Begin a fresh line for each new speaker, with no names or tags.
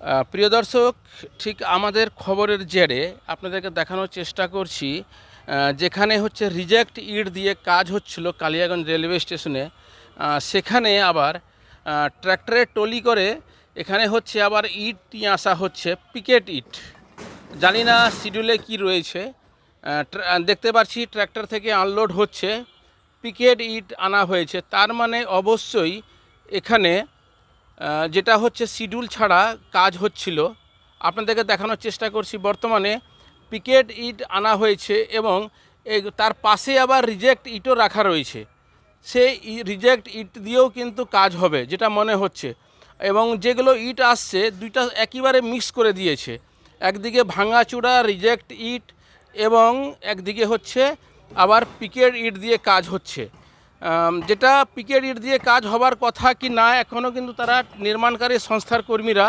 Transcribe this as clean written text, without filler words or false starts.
প্রিয় দর্শক, ঠিক আমাদের খবরের জেরে আপনাদেরকে দেখানোর চেষ্টা করছি যেখানে হচ্ছে রিজেক্ট ইট দিয়ে কাজ হচ্ছিল কালিয়াগঞ্জ রেলওয়ে স্টেশনে, সেখানে আবার ট্র্যাক্টরের টলি করে এখানে হচ্ছে আবার ইট নিয়ে আসা হচ্ছে, পিকেট ইট। জানি না শিডিউলে কি রয়েছে। দেখতে পাচ্ছি ট্র্যাক্টর থেকে আনলোড হচ্ছে, পিকেট ইট আনা হয়েছে। তার মানে অবশ্যই এখানে যেটা হচ্ছে শিডিউল ছাড়া কাজ হচ্ছিল। আপনাদেরকে দেখানোর চেষ্টা করছি, বর্তমানে পিকেট ইট আনা হয়েছে এবং তার পাশে আবার রিজেক্ট ইটও রাখা রয়েছে। সেই রিজেক্ট ইট দিয়েও কিন্তু কাজ হবে যেটা মনে হচ্ছে, এবং যেগুলো ইট আসছে দুইটা একেবারে মিক্স করে দিয়েছে। একদিকে ভাঙাচূড়া রিজেক্ট ইট এবং একদিকে হচ্ছে আবার পিকেট ইট দিয়ে কাজ হচ্ছে। যেটা পিকেট ইট দিয়ে কাজ হবার কথা কি না, এখনও কিন্তু তারা নির্মাণকারী সংস্থার কর্মীরা